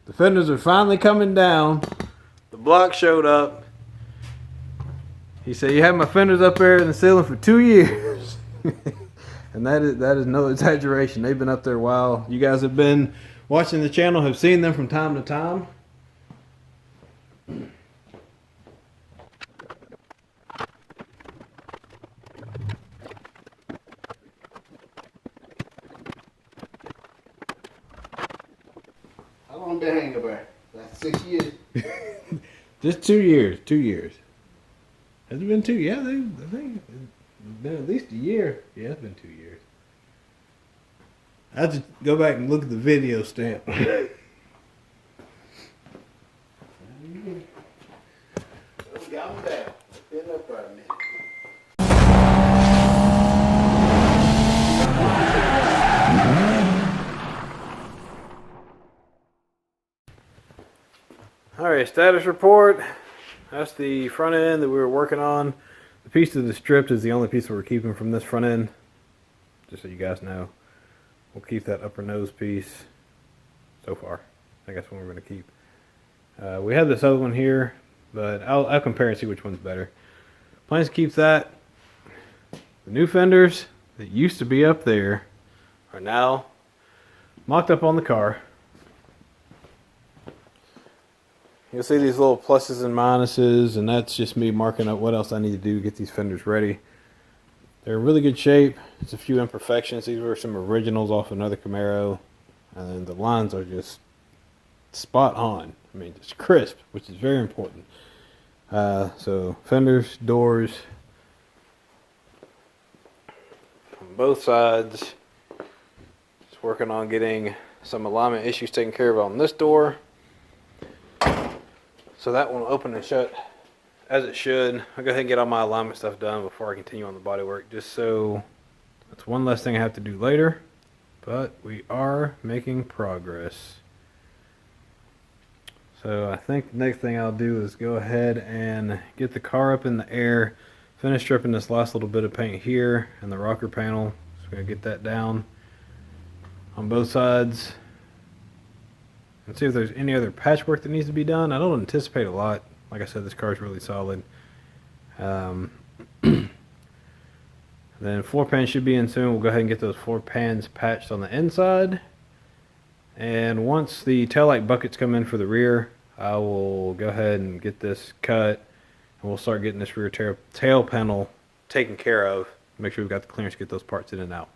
The fenders are finally coming down. The block showed up. He said, you had my fenders up there in the ceiling for 2 years. And that is no exaggeration. They've been up there a while. You guys have been watching the channel, have seen them from time to time. How long been hanging there? That's 6 years. Just 2 years. 2 years. Has it been 2? Yeah, I think it's been at least a year. Yeah, it's been 2 years. I have to go back and look at the video stamp. Got him down. Been up for a minute. Alright, status report. That's the front end that we were working on. The piece of the strip is the only piece that we're keeping from this front end. Just so you guys know. We'll keep that upper nose piece so far. I think that's one we're going to keep. We have this other one here, but I'll compare and see which one's better. Plans to keep that. The new fenders that used to be up there are now mocked up on the car. You'll see these little pluses and minuses, and that's just me marking up what else I need to do to get these fenders ready. They're in really good shape. It's a few imperfections. These were some originals off another Camaro, and then the lines are just spot on. I mean, just crisp, which is very important. So fenders, doors on both sides. Just working on getting some alignment issues taken care of on this door. So that one will open and shut as it should. I'll go ahead and get all my alignment stuff done before I continue on the bodywork, just so that's one less thing I have to do later. But we are making progress. So I think the next thing I'll do is go ahead and get the car up in the air, finish stripping this last little bit of paint here and the rocker panel. Just gonna get that down on both sides and see if there's any other patchwork that needs to be done. I don't anticipate a lot. Like I said, this car is really solid. Then floor pans should be in soon. We'll go ahead and get those floor pans patched on the inside. And once the taillight buckets come in for the rear, I will go ahead and get this cut. And we'll start getting this rear tail panel taken care of. Make sure we've got the clearance to get those parts in and out.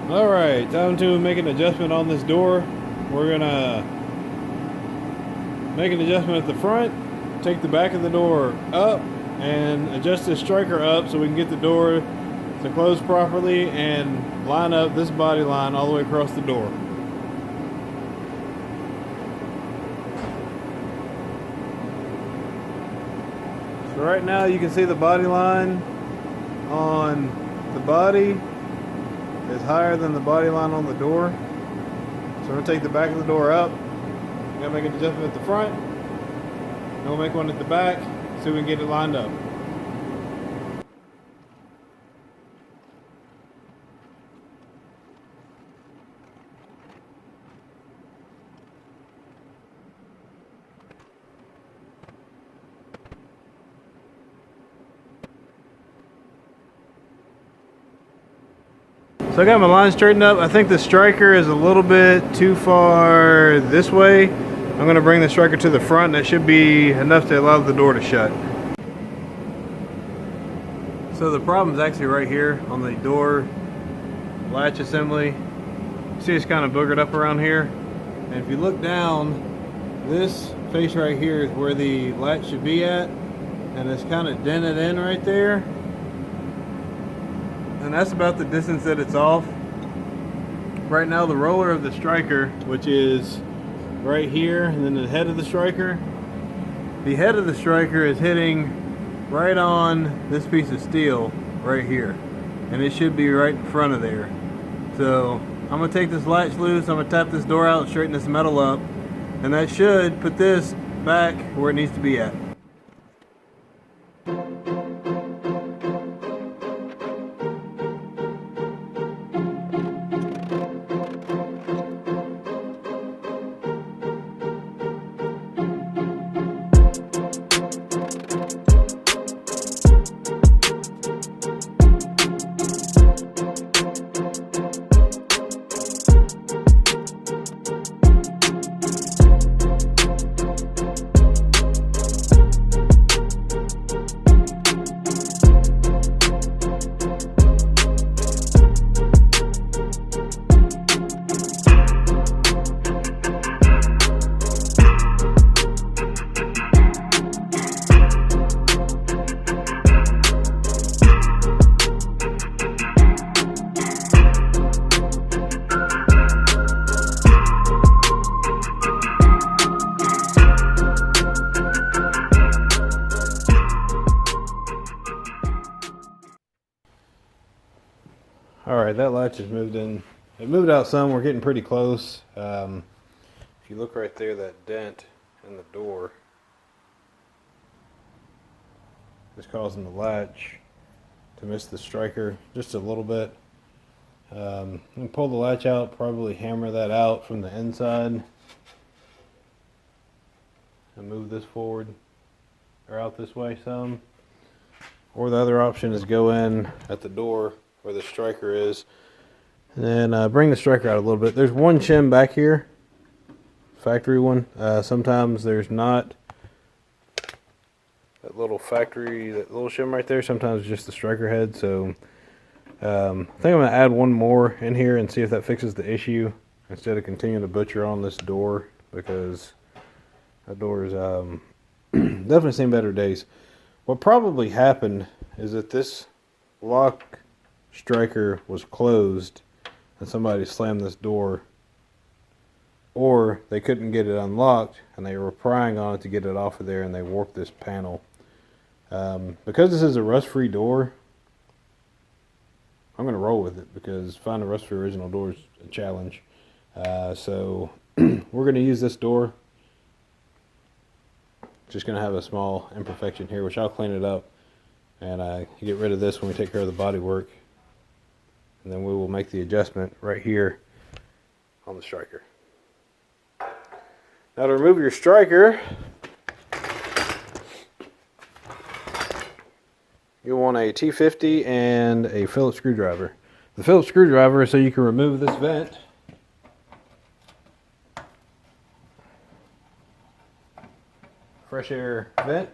Alright, time to make an adjustment on this door. We're gonna make an adjustment at the front, take the back of the door up, and adjust this striker up so we can get the door to close properly and line up this body line all the way across the door. So right now you can see the body line on the body is higher than the body line on the door. So we're going to take the back of the door up. We're going to make an adjustment at the front. And we'll make one at the back so we can get it lined up. So I got my line straightened up. I think the striker is a little bit too far this way. I'm going to bring the striker to the front. That should be enough to allow the door to shut. So the problem is actually right here on the door latch assembly. You see it's kind of boogered up around here. And if you look down, this face right here is where the latch should be at. And it's kind of dented in right there. And that's about the distance that it's off. Right now the roller of the striker, which is right here, and then the head of the striker is hitting right on this piece of steel right here, and it should be right in front of there. So I'm gonna take this latch loose, I'm gonna tap this door out, straighten this metal up, and that should put this back where it needs to be at. Alright, that latch is moved in. It moved out some. We're getting pretty close. If you look right there, that dent in the door is causing the latch to miss the striker just a little bit. Pull the latch out, probably hammer that out from the inside and move this forward or out this way some. Or the other option is go in at the door where the striker is and then bring the striker out a little bit. There's one shim back here, factory one. Sometimes there's not. That little factory, that little shim right there, sometimes just the striker head. So I think I'm going to add one more in here and see if that fixes the issue instead of continuing to butcher on this door, because that door is definitely seen better days. What probably happened is that this lock striker was closed and somebody slammed this door, or they couldn't get it unlocked and they were prying on it to get it off of there and they warped this panel. Because this is a rust-free door, I'm going to roll with it because finding a rust-free original door is a challenge. So we're going to use this door. Just going to have a small imperfection here, which I'll clean it up and get rid of this when we take care of the body work. And then we will make the adjustment right here on the striker. Now to remove your striker, you'll want a T50 and a Phillips screwdriver. The Phillips screwdriver is so you can remove this vent. Fresh air vent.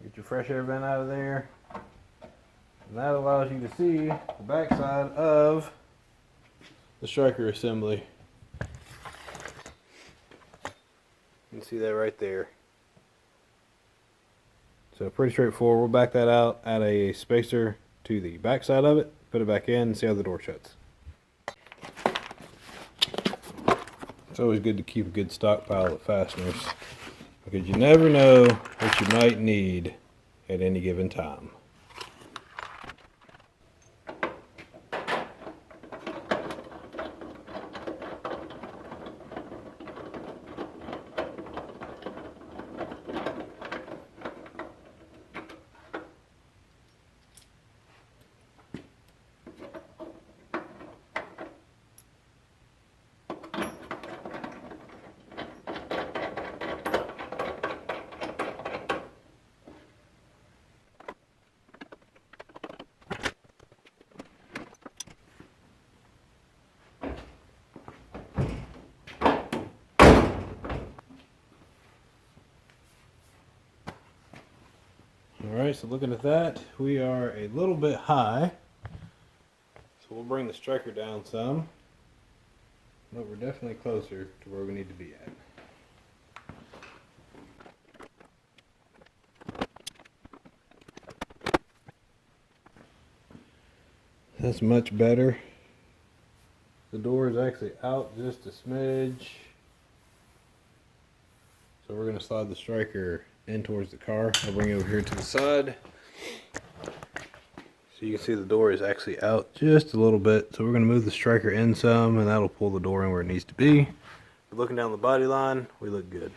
Get your fresh air vent out of there. And that allows you to see the backside of the striker assembly. You can see that right there. So pretty straightforward. We'll back that out, add a spacer to the backside of it, put it back in, and see how the door shuts. It's always good to keep a good stockpile of fasteners because you never know what you might need at any given time. Alright, so looking at that, we are a little bit high. So we'll bring the striker down some. But we're definitely closer to where we need to be at. That's much better. The door is actually out just a smidge. So we're going to slide the striker in towards the car. I'll bring it over here to the side. So you can see the door is actually out just a little bit. So we're going to move the striker in some and that'll pull the door in where it needs to be. But looking down the body line, we look good.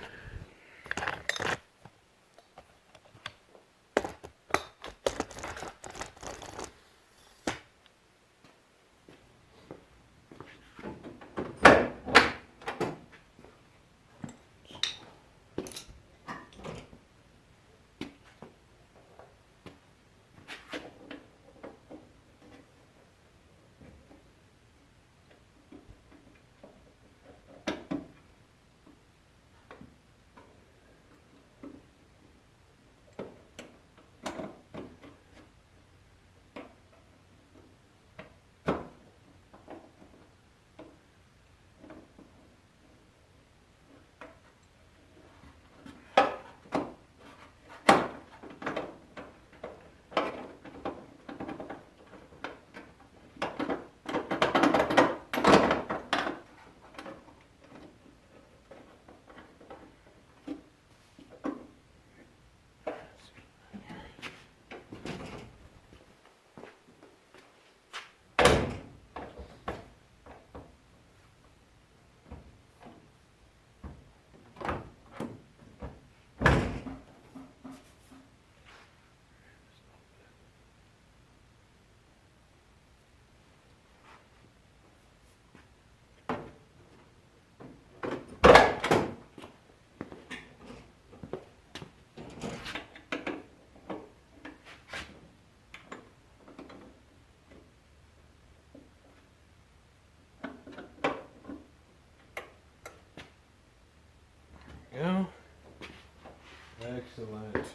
Excellent.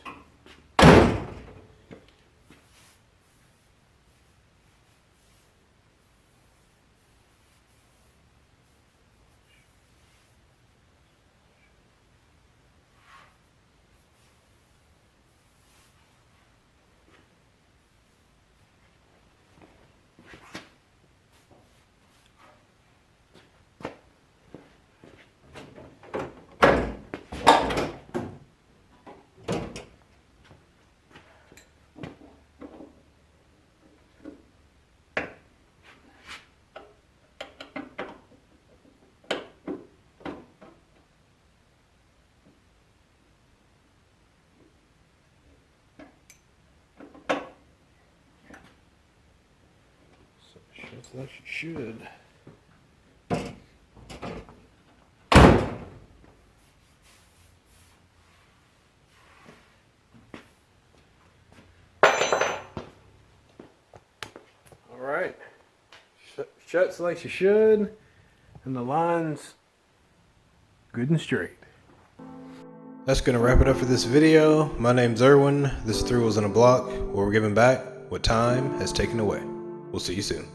So that should. All right. Shuts like you should, and the line's good and straight. That's going to wrap it up for this video. My name's Erwin. This is Three Wheels in a Block, where we're giving back what time has taken away. We'll see you soon.